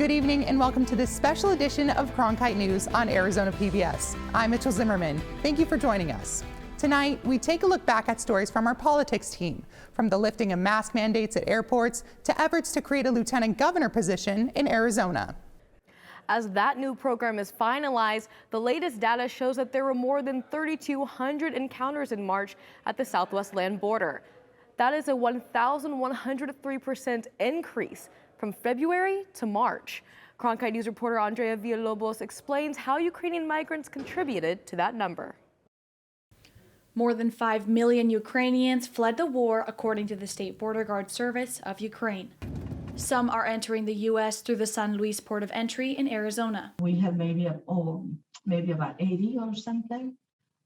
Good evening and welcome to this special edition of Cronkite News on Arizona PBS. I'm Mitchell Zimmerman. Thank you for joining us. Tonight, we take a look back at stories from our politics team, from the lifting of mask mandates at airports to efforts to create a lieutenant governor position in Arizona. As that new program is finalized, the latest data shows that there were more than 3,200 encounters in March at the southwest land border. That is a 1,103% increase from February to March. Cronkite News reporter Andrea Villalobos explains how Ukrainian migrants contributed to that number. More than 5 million Ukrainians fled the war, according to the State Border Guard Service of Ukraine. Some are entering the U.S. through the San Luis port of entry in Arizona. We have maybe about 80 or something,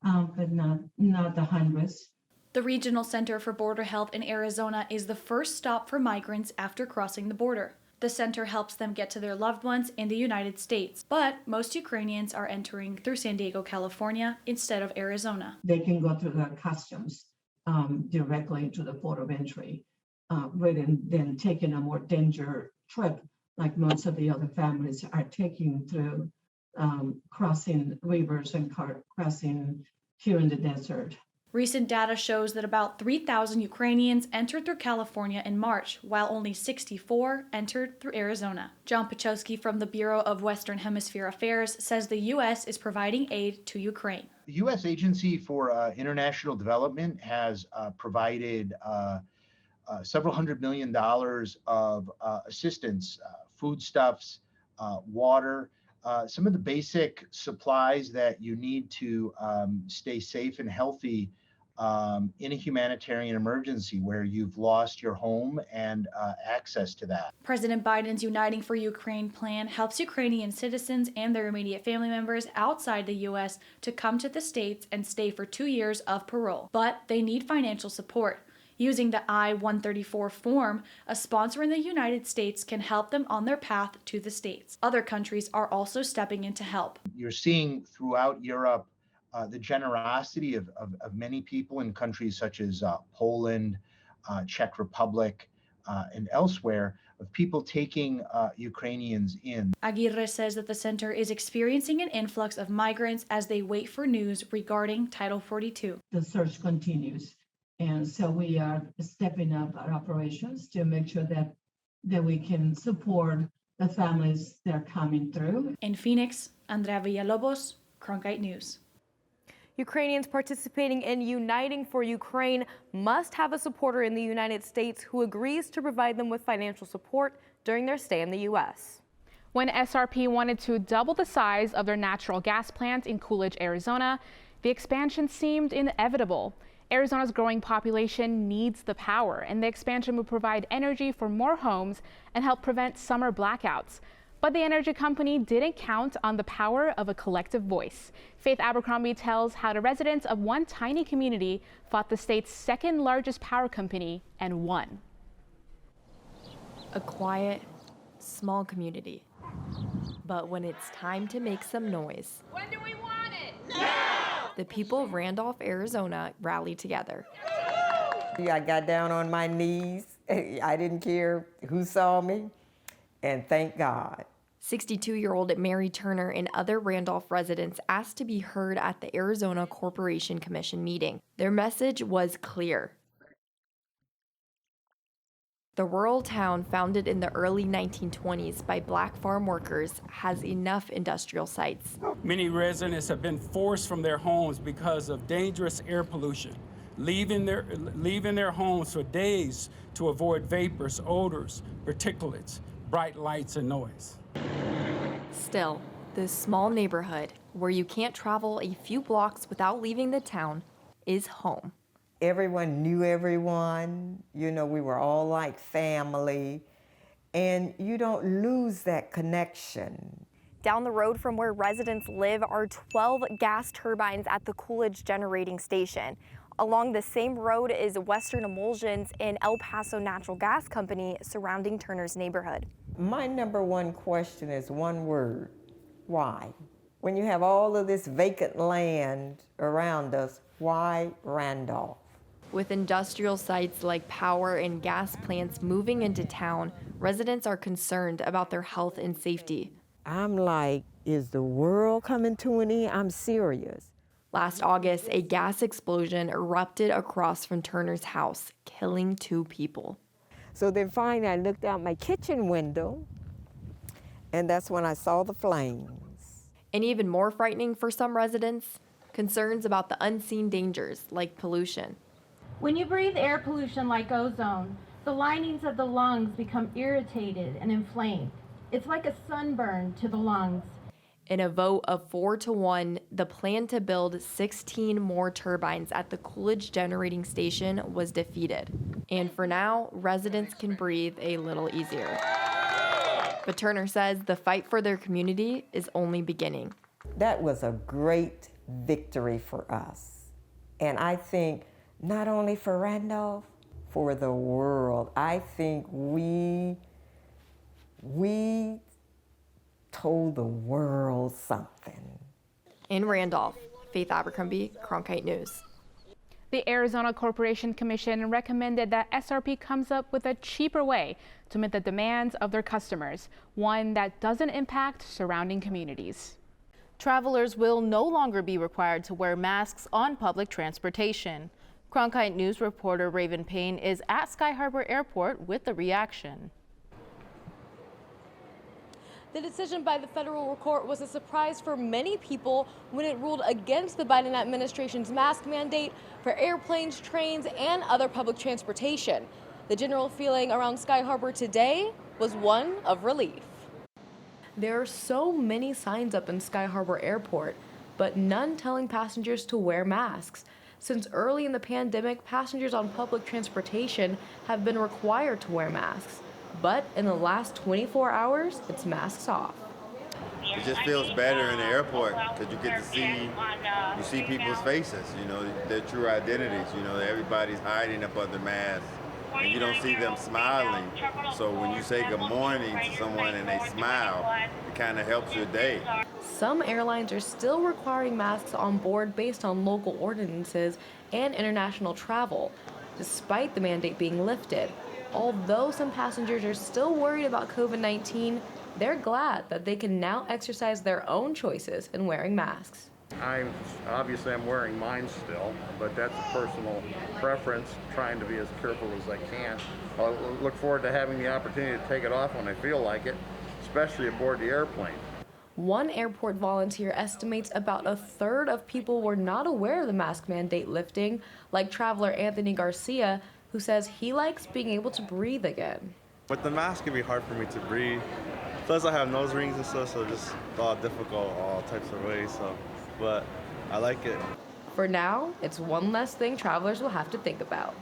but not the hundreds. The Regional Center for Border Health in Arizona is the first stop for migrants after crossing the border. The center helps them get to their loved ones in the United States, but most Ukrainians are entering through San Diego, California, instead of Arizona. They can go through the customs directly to the port of entry, rather than taking a more dangerous trip like most of the other families are taking through crossing rivers and crossing here in the desert. Recent data shows that about 3,000 Ukrainians entered through California in March, while only 64 entered through Arizona. John Pachowski from the Bureau of Western Hemisphere Affairs says the U.S. is providing aid to Ukraine. The U.S. Agency for International Development has provided several $100 million of assistance, foodstuffs, water, some of the basic supplies that you need to stay safe and healthy in a humanitarian emergency where you've lost your home and access to that. President Biden's Uniting for Ukraine plan helps Ukrainian citizens and their immediate family members outside the U.S. to come to the States and stay for 2 years of parole. But they need financial support. Using the I-134 form, a sponsor in the United States can help them on their path to the States. Other countries are also stepping in to help. You're seeing throughout Europe the generosity of many people in countries such as Poland, Czech Republic, and elsewhere, of people taking Ukrainians in. Aguirre says that the center is experiencing an influx of migrants as they wait for news regarding Title 42. The search continues. And so we are stepping up our operations to make sure that we can support the families that are coming through. In Phoenix, Andrea Villalobos, Cronkite News. Ukrainians participating in Uniting for Ukraine must have a supporter in the United States who agrees to provide them with financial support during their stay in the U.S. When SRP wanted to double the size of their natural gas plant in Coolidge, Arizona, the expansion seemed inevitable. Arizona's growing population needs the power, and the expansion would provide energy for more homes and help prevent summer blackouts. But the energy company didn't count on the power of a collective voice. Faith Abercrombie tells how the residents of one tiny community fought the state's second largest power company and won. A quiet, small community. But when it's time to make some noise, when do we want it? Now! The people of Randolph, Arizona rallied together. I got down on my knees. I didn't care who saw me, and thank God. 62-year-old Mary Turner and other Randolph residents asked to be heard at the Arizona Corporation Commission meeting. Their message was clear. The rural town, founded in the early 1920s by Black farm workers, has enough industrial sites. Many residents have been forced from their homes because of dangerous air pollution, leaving their homes for days to avoid vapors, odors, particulates, bright lights, and noise. Still, this small neighborhood, where you can't travel a few blocks without leaving the town, is home. Everyone knew everyone. You know, we were all like family, and you don't lose that connection. Down the road from where residents live are 12 gas turbines at the Coolidge generating station. Along the same road is Western Emulsions and El Paso Natural Gas Company surrounding Turner's neighborhood. My number one question is one word: why? When you have all of this vacant land around us, why Randolph? With industrial sites like power and gas plants moving into town, residents are concerned about their health and safety. I'm like, is the world coming to an end? I'm serious. Last August, a gas explosion erupted across from Turner's house, killing 2 people. So then finally I looked out my kitchen window, and that's when I saw the flames. And even more frightening for some residents, concerns about the unseen dangers like pollution. When you breathe air pollution like ozone, the linings of the lungs become irritated and inflamed. It's like a sunburn to the lungs. In a vote of 4-1, the plan to build 16 more turbines at the Coolidge generating station was defeated. And for now, residents can breathe a little easier. But Turner says the fight for their community is only beginning. That was a great victory for us. And I think not only for Randolph, for the world. I think we told the world something. In Randolph, Faith Abercrombie, Cronkite News. The Arizona Corporation Commission recommended that SRP comes up with a cheaper way to meet the demands of their customers, one that doesn't impact surrounding communities. Travelers will no longer be required to wear masks on public transportation. Cronkite News reporter Raven Payne is at Sky Harbor Airport with the reaction. The decision by the federal court was a surprise for many people when it ruled against the Biden administration's mask mandate for airplanes, trains, and other public transportation. The general feeling around Sky Harbor today was one of relief. There are so many signs up in Sky Harbor Airport, but none telling passengers to wear masks. Since early in the pandemic, passengers on public transportation have been required to wear masks. But in the last 24 hours, it's masks off. It just feels better in the airport because you get to see people's faces, their true identities. Everybody's hiding up under masks and you don't see them smiling. So when you say good morning to someone and they smile, it kind of helps your day. Some airlines are still requiring masks on board based on local ordinances and international travel, despite the mandate being lifted. Although some passengers are still worried about COVID-19, they're glad that they can now exercise their own choices in wearing masks. I'm wearing mine still, but that's a personal preference, trying to be as careful as I can. I'll look forward to having the opportunity to take it off when I feel like it, especially aboard the airplane. One airport volunteer estimates about a third of people were not aware of the mask mandate lifting, like traveler Anthony Garcia, who says he likes being able to breathe again. With the mask, it'd be hard for me to breathe. Plus, I have nose rings and stuff, so just all difficult all types of ways. But I like it. For now, it's one less thing travelers will have to think about.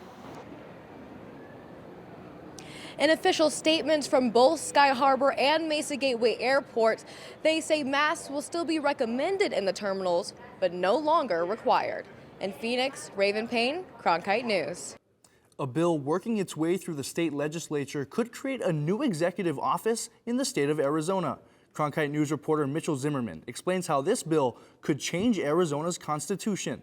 In official statements from both Sky Harbor and Mesa Gateway airports, they say masks will still be recommended in the terminals, but no longer required. In Phoenix, Raven Payne, Cronkite News. A bill working its way through the state legislature could create a new executive office in the state of Arizona. Cronkite News reporter Mitchell Zimmerman explains how this bill could change Arizona's constitution.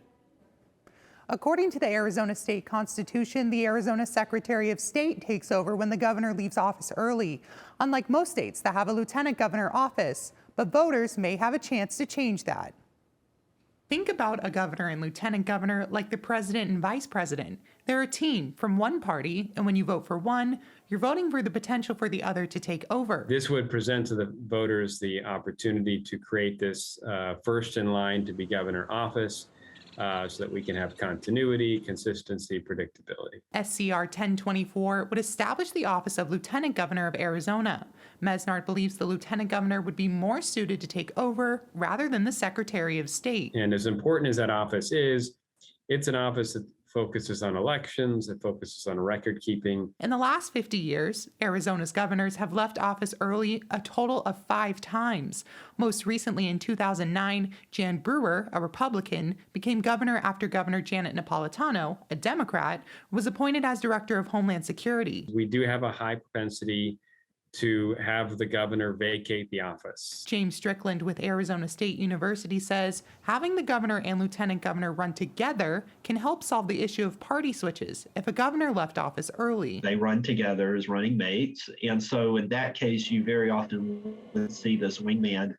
According to the Arizona State Constitution, the Arizona Secretary of State takes over when the governor leaves office early, unlike most states that have a lieutenant governor office, but voters may have a chance to change that. Think about a governor and lieutenant governor like the president and vice president. They're a team from one party, and when you vote for one, you're voting for the potential for the other to take over. This would present to the voters the opportunity to create this first in line to be governor office so that we can have continuity, consistency, predictability. SCR 1024 would establish the office of Lieutenant Governor of Arizona. Mesnard believes the Lieutenant Governor would be more suited to take over rather than the Secretary of State. And as important as that office is, it's an office that focuses on elections, it focuses on record keeping. In the last 50 years, Arizona's governors have left office early a total of 5 times. Most recently in 2009, Jan Brewer, a Republican, became governor after Governor Janet Napolitano, a Democrat, was appointed as Director of Homeland Security. We do have a high propensity to have the governor vacate the office. James Strickland with Arizona State University says having the governor and lieutenant governor run together can help solve the issue of party switches if a governor left office early. They run together as running mates. And so in that case, you very often see this wingman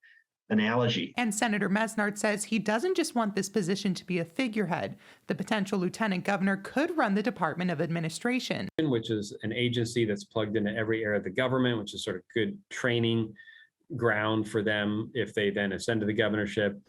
analogy. And Senator Mesnard says he doesn't just want this position to be a figurehead. The potential lieutenant governor could run the Department of Administration, which is an agency that's plugged into every area of the government, which is sort of good training ground for them if they then ascend to the governorship.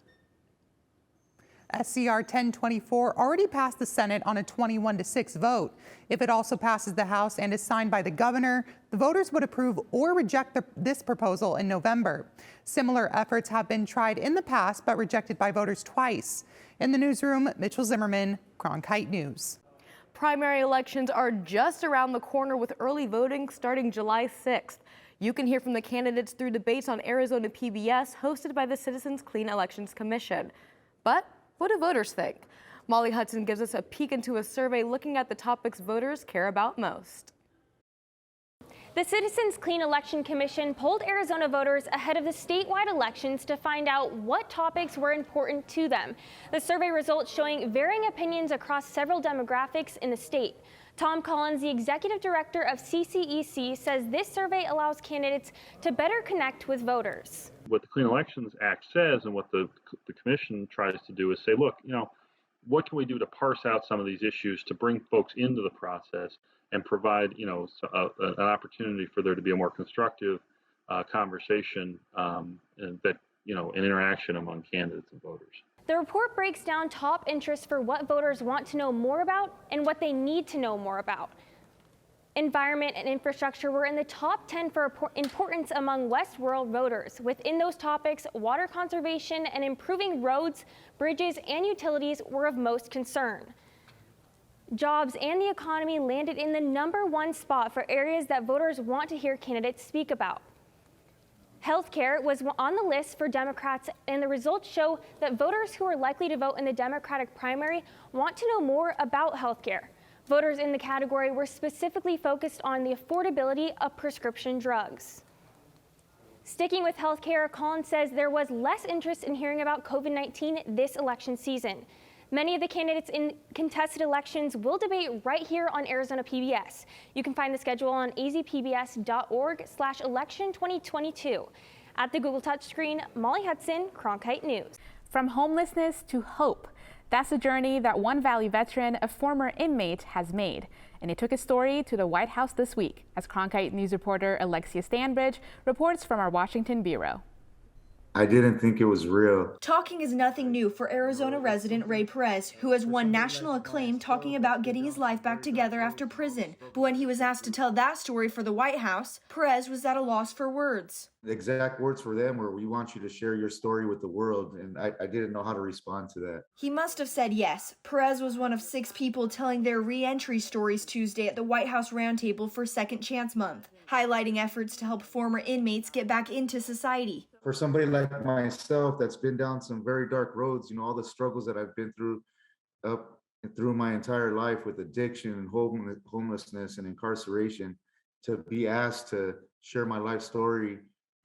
SCR 1024 already passed the Senate on a 21-6 vote. If it also passes the House and is signed by the governor, the voters would approve or reject this proposal in November. Similar efforts have been tried in the past but rejected by voters twice. In the newsroom, Mitchell Zimmerman, Cronkite News. Primary elections are just around the corner with early voting starting July 6th. You can hear from the candidates through debates on Arizona PBS hosted by the Citizens Clean Elections Commission. But what do voters think? Molly Hudson gives us a peek into a survey looking at the topics voters care about most. The Citizens Clean Election Commission polled Arizona voters ahead of the statewide elections to find out what topics were important to them. The survey results showing varying opinions across several demographics in the state. Tom Collins, the executive director of CCEC, says this survey allows candidates to better connect with voters. What the Clean Elections Act says and what the commission tries to do is say, look, what can we do to parse out some of these issues to bring folks into the process and provide, an opportunity for there to be a more constructive conversation and that, an interaction among candidates and voters. The report breaks down top interests for what voters want to know more about and what they need to know more about. Environment and infrastructure were in the top 10 for importance among West rural voters. Within those topics, water conservation and improving roads, bridges, and utilities were of most concern. Jobs and the economy landed in the #1 spot for areas that voters want to hear candidates speak about. Healthcare was on the list for Democrats, and the results show that voters who are likely to vote in the Democratic primary want to know more about healthcare. Voters in the category were specifically focused on the affordability of prescription drugs. Sticking with healthcare, Collins says there was less interest in hearing about COVID-19 this election season. Many of the candidates in contested elections will debate right here on Arizona PBS. You can find the schedule on azpbs.org/election2022. At the Google touchscreen, Molly Hudson, Cronkite News. From homelessness to hope. That's a journey that one Valley veteran, a former inmate, has made. And it took his story to the White House this week, as Cronkite News reporter Alexia Stanbridge reports from our Washington bureau. I didn't think it was real. Talking is nothing new for Arizona resident Ray Perez, who has won national acclaim talking about getting his life back together after prison. But when he was asked to tell that story for the White House, Perez was at a loss for words. The exact words for them were, "We want you to share your story with the world," and I didn't know how to respond to that. He must have said yes. Perez was one of 6 people telling their re-entry stories Tuesday at the White House Roundtable for Second Chance Month, highlighting efforts to help former inmates get back into society. For somebody like myself that's been down some very dark roads, all the struggles that I've been through up and through my entire life with addiction and homelessness and incarceration, to be asked to share my life story.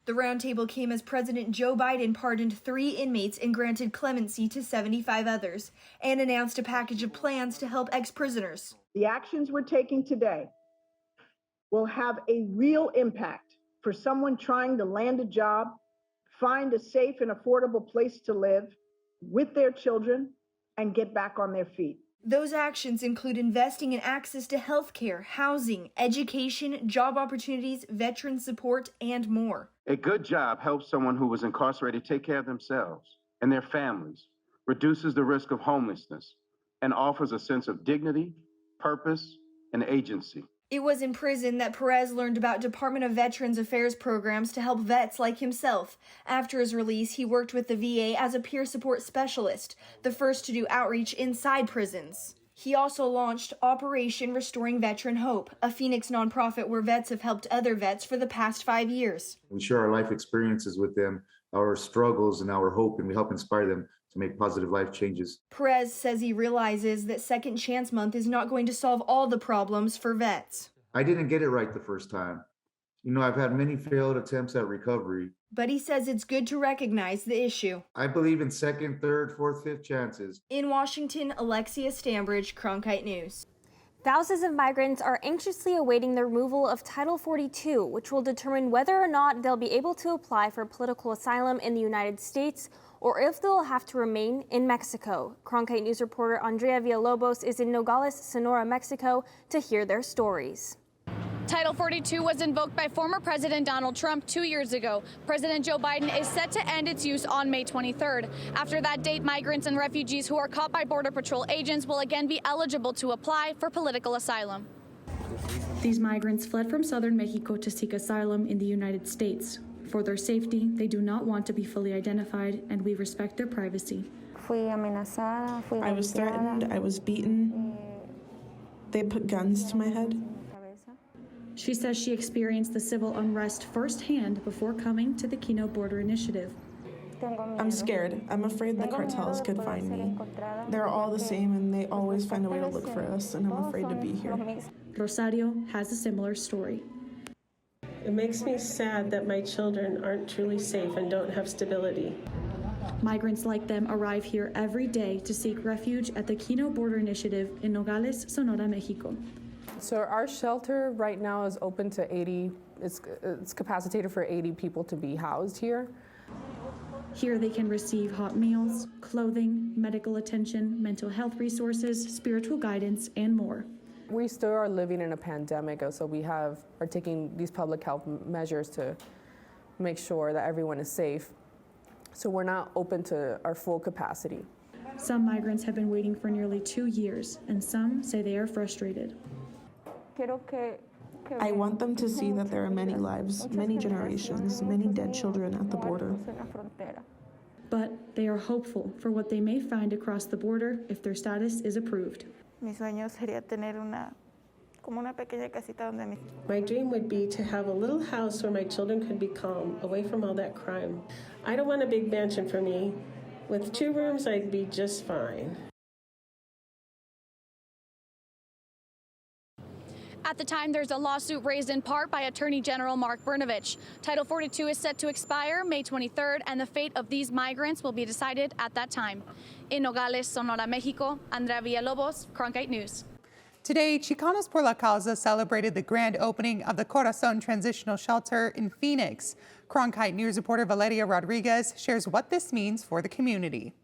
The roundtable came as President Joe Biden pardoned 3 inmates and granted clemency to 75 others, and announced a package of plans to help ex-prisoners. The actions we're taking today will have a real impact for someone trying to land a job, find a safe and affordable place to live with their children, and get back on their feet. Those actions include investing in access to health care, housing, education, job opportunities, veteran support, and more. A good job helps someone who was incarcerated take care of themselves and their families, reduces the risk of homelessness, and offers a sense of dignity, purpose, and agency. It was in prison that Perez learned about Department of Veterans Affairs programs to help vets like himself. After his release, he worked with the VA as a peer support specialist, the first to do outreach inside prisons. He also launched Operation Restoring Veteran Hope, a Phoenix nonprofit where vets have helped other vets for the past 5 years. We share our life experiences with them, our struggles and our hope, and we help inspire them to make positive life changes. Perez says he realizes that Second Chance Month is not going to solve all the problems for vets. I didn't get it right the first time. I've had many failed attempts at recovery. But he says it's good to recognize the issue. I believe in second, third, fourth, fifth chances. In Washington, Alexia Stambridge, Cronkite News. Thousands of migrants are anxiously awaiting the removal of Title 42, which will determine whether or not they'll be able to apply for political asylum in the United States or if they'll have to remain in Mexico. Cronkite News reporter Andrea Villalobos is in Nogales, Sonora, Mexico to hear their stories. Title 42 was invoked by former President Donald Trump 2 years ago. President Joe Biden is set to end its use on May 23rd. After that date, migrants and refugees who are caught by Border Patrol agents will again be eligible to apply for political asylum. These migrants fled from southern Mexico to seek asylum in the United States. For their safety, they do not want to be fully identified, and we respect their privacy. I was threatened, I was beaten. They put guns to my head. She says she experienced the civil unrest firsthand before coming to the Kino Border Initiative. I'm scared. I'm afraid the cartels could find me. They're all the same and they always find a way to look for us, and I'm afraid to be here. Rosario has a similar story. It makes me sad that my children aren't truly safe and don't have stability. Migrants like them arrive here every day to seek refuge at the Kino Border Initiative in Nogales, Sonora, Mexico. So our shelter right now is open to 80, it's capacitated for 80 people to be housed here. Here they can receive hot meals, clothing, medical attention, mental health resources, spiritual guidance, and more. We still are living in a pandemic, so we are taking these public health measures to make sure that everyone is safe. So we're not open to our full capacity. Some migrants have been waiting for nearly 2 years, and some say they are frustrated. I want them to see that there are many lives, many generations, many dead children at the border. But they are hopeful for what they may find across the border if their status is approved. My dream would be to have a little house where my children could be calm, away from all that crime. I don't want a big mansion for me. With 2 rooms, I'd be just fine. At the time, there's a lawsuit raised in part by Attorney General Mark Brnovich. Title 42 is set to expire May 23rd, and the fate of these migrants will be decided at that time. In Nogales, Sonora, Mexico, Andrea Villalobos, Cronkite News. Today, Chicanos por la Causa celebrated the grand opening of the Corazon Transitional Shelter in Phoenix. Cronkite News reporter Valeria Rodriguez shares what this means for the community.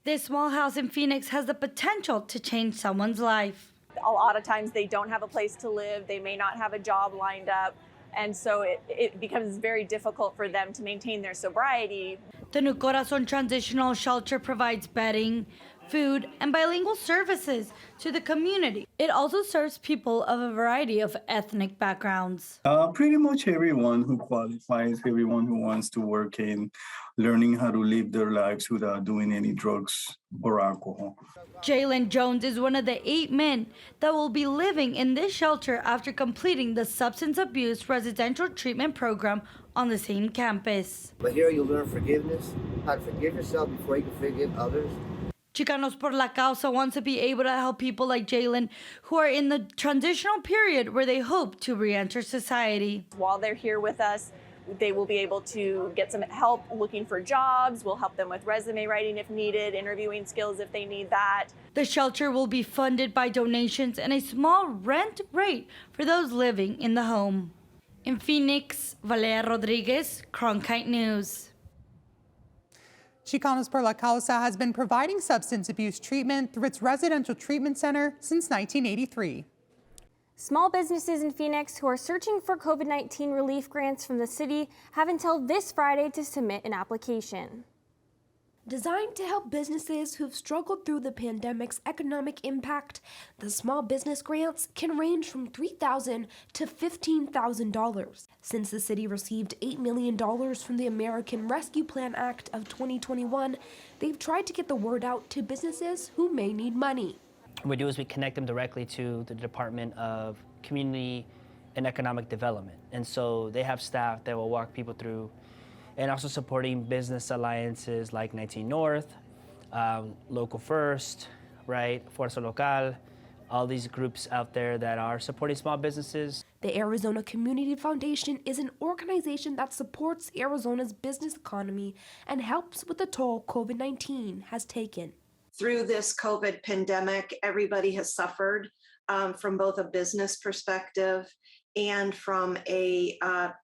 This small house in Phoenix has the potential to change someone's life. A lot of times they don't have a place to live, they may not have a job lined up, and so it becomes very difficult for them to maintain their sobriety. The new Corazon Transitional Shelter provides bedding, food, and bilingual services to the community. It also serves people of a variety of ethnic backgrounds. Pretty much everyone who qualifies, everyone who wants to work in learning how to live their lives without doing any drugs or alcohol. Jalen Jones is one of the 8 men that will be living in this shelter after completing the substance abuse residential treatment program on the same campus. But here you'll learn forgiveness, how to forgive yourself before you can forgive others. Chicanos por la Causa wants to be able to help people like Jalen who are in the transitional period where they hope to re-enter society. While they're here with us, they will be able to get some help looking for jobs. We'll help them with resume writing if needed, interviewing skills if they need that. The shelter will be funded by donations and a small rent rate for those living in the home. In Phoenix, Valeria Rodriguez, Cronkite News. Chicanos por la Causa has been providing substance abuse treatment through its residential treatment center since 1983. Small businesses in Phoenix who are searching for COVID-19 relief grants from the city have until this Friday to submit an application. Designed to help businesses who've struggled through the pandemic's economic impact, the small business grants can range from $3,000 to $15,000. Since the city received $8 million from the American Rescue Plan Act of 2021, they've tried to get the word out to businesses who may need money. What we do is we connect them directly to the Department of Community and Economic Development. And so they have staff that will walk people through, and also supporting business alliances like 19 North, Local First, right, Fuerza Local, all these groups out there that are supporting small businesses. The Arizona Community Foundation is an organization that supports Arizona's business economy and helps with the toll COVID-19 has taken. Through this COVID pandemic, everybody has suffered from both a business perspective and from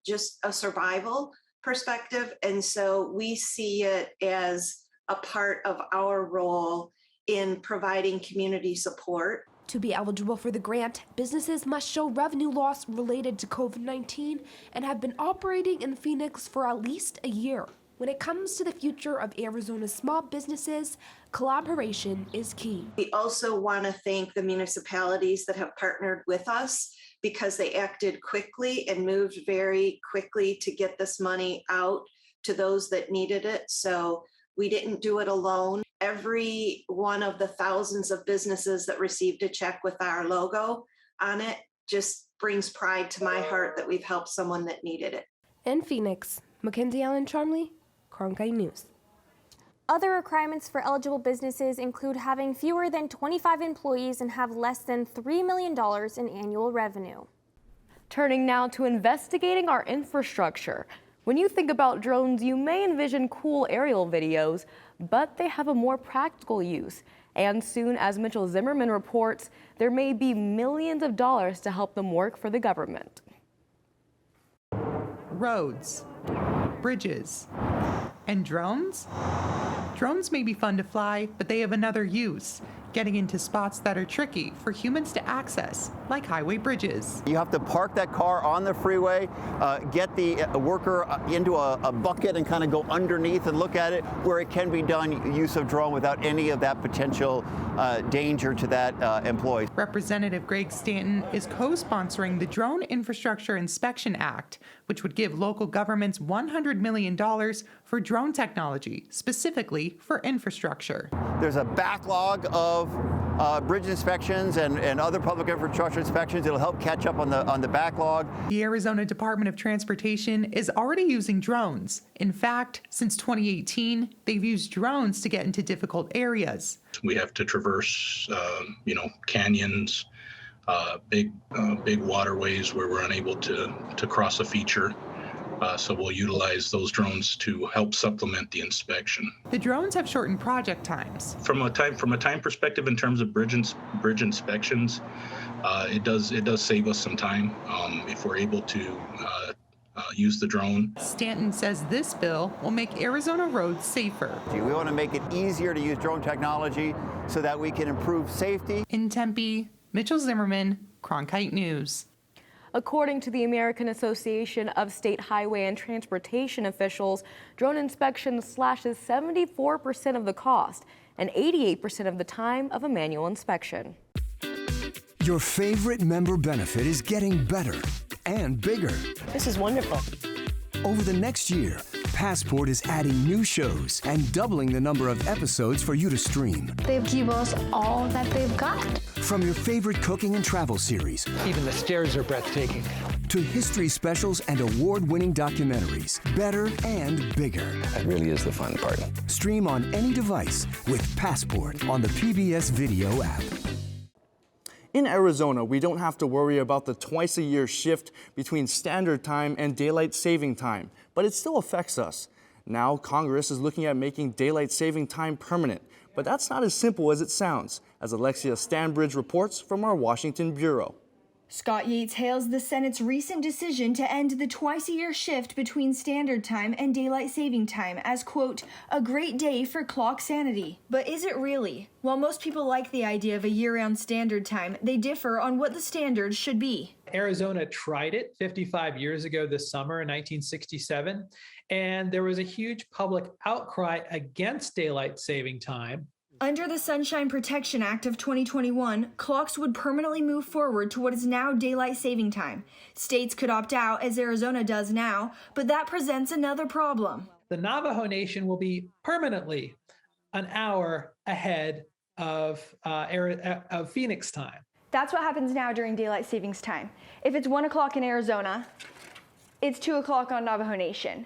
just a survival perspective. And so we see it as a part of our role in providing community support. To be eligible for the grant, businesses must show revenue loss related to COVID-19 and have been operating in Phoenix for at least a year. When it comes to the future of Arizona's small businesses, collaboration is key. We also want to thank the municipalities that have partnered with us because they acted quickly and moved very quickly to get this money out to those that needed it. So we didn't do it alone. Every one of the thousands of businesses that received a check with our logo on it just brings pride to my heart that we've helped someone that needed it. In Phoenix, Mackenzie Allen Charmley, Cronkite News. Other requirements for eligible businesses include having fewer than 25 employees and have less than $3 million in annual revenue. Turning now to investigating our infrastructure. When you think about drones, you may envision cool aerial videos, but they have a more practical use. And soon, as Mitchell Zimmerman reports, there may be millions of dollars to help them work for the government. Roads, bridges, and drones? Drones may be fun to fly, but they have another use, getting into spots that are tricky for humans to access, like highway bridges. You have to park that car on the freeway, get the worker into a bucket and kind of go underneath and look at it, where it can be done use of drone without any of that potential danger to that employee. Representative Greg Stanton is co-sponsoring the Drone Infrastructure Inspection Act, which would give local governments $100 million for drone technology, specifically for infrastructure. There's a backlog of bridge inspections and other public infrastructure inspections. It'll help catch up on the backlog. The Arizona Department of Transportation is already using drones. In fact, since 2018, they've used drones to get into difficult areas. We have to traverse, canyons, big waterways where we're unable to cross a feature. So we'll utilize those drones to help supplement the inspection. The drones have shortened project times. From a time perspective, in terms of bridge inspections, it does save us some time if we're able to use the drone. Stanton says this bill will make Arizona roads safer. We want to make it easier to use drone technology so that we can improve safety. In Tempe, Mitchell Zimmerman, Cronkite News. According to the American Association of State Highway and Transportation Officials, drone inspection slashes 74% of the cost and 88% of the time of a manual inspection. Your favorite member benefit is getting better and bigger. This is wonderful. Over the next year, Passport is adding new shows and doubling the number of episodes for you to stream. They've given us all that they've got. From your favorite cooking and travel series. Even the stairs are breathtaking. To history specials and award-winning documentaries. Better and bigger. That really is the fun part. Stream on any device with Passport on the PBS Video app. In Arizona, we don't have to worry about the twice-a-year shift between standard time and daylight saving time, but it still affects us. Now, Congress is looking at making daylight saving time permanent, but that's not as simple as it sounds, as Alexia Stanbridge reports from our Washington bureau. Scott Yates hails the Senate's recent decision to end the twice-a-year shift between standard time and daylight saving time as, quote, a great day for clock sanity. But is it really? While most people like the idea of a year-round standard time, they differ on what the standard should be. Arizona tried it 55 years ago this summer in 1967, and there was a huge public outcry against daylight saving time. Under the Sunshine Protection Act of 2021, clocks would permanently move forward to what is now daylight saving time. States could opt out, as Arizona does now, but that presents another problem. The Navajo Nation will be permanently an hour ahead of Phoenix time. That's what happens now during daylight savings time. If it's 1 o'clock in Arizona, it's 2 o'clock on Navajo Nation.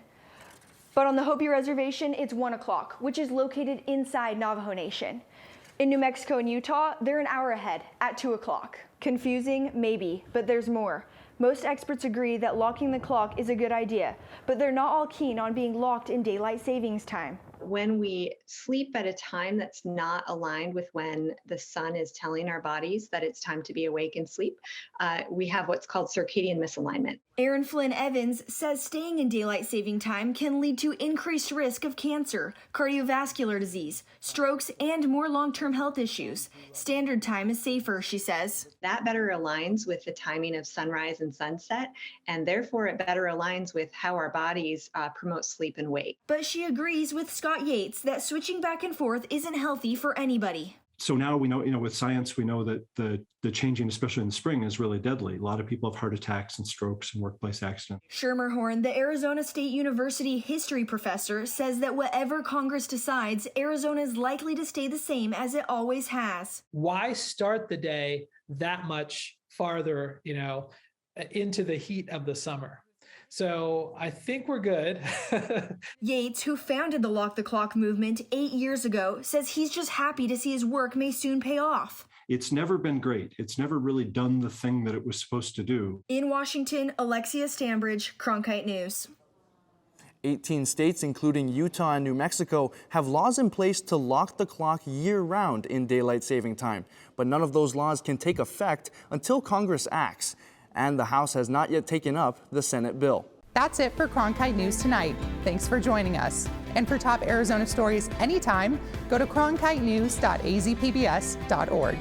But on the Hopi Reservation, it's 1 o'clock, which is located inside Navajo Nation. In New Mexico and Utah, they're an hour ahead at 2 o'clock. Confusing? Maybe, but there's more. Most experts agree that locking the clock is a good idea, but they're not all keen on being locked in daylight savings time. When we sleep at a time that's not aligned with when the sun is telling our bodies that it's time to be awake and sleep, we have what's called circadian misalignment. Aaron Flynn Evans says staying in daylight saving time can lead to increased risk of cancer, cardiovascular disease, strokes, and more long-term health issues. Standard time is safer, she says. That better aligns with the timing of sunrise and sunset, and therefore it better aligns with how our bodies promote sleep and wake. But she agrees with Scott Yates that switching back and forth isn't healthy for anybody. So now we know, with science, we know that the changing, especially in the spring, is really deadly. A lot of people have heart attacks and strokes and workplace accidents. Shermer Horn, the Arizona State University history professor, says that whatever Congress decides, Arizona is likely to stay the same as it always has. Why start the day that much farther, into the heat of the summer? So I think we're good. Yates, who founded the Lock the Clock movement 8 years ago, says he's just happy to see his work may soon pay off. It's never been great. It's never really done the thing that it was supposed to do. In Washington, Alexia Stambridge, Cronkite News. 18 states, including Utah and New Mexico, have laws in place to lock the clock year-round in daylight saving time. But none of those laws can take effect until Congress acts. And the House has not yet taken up the Senate bill. That's it for Cronkite News tonight. Thanks for joining us. And for top Arizona stories anytime, go to cronkitenews.azpbs.org.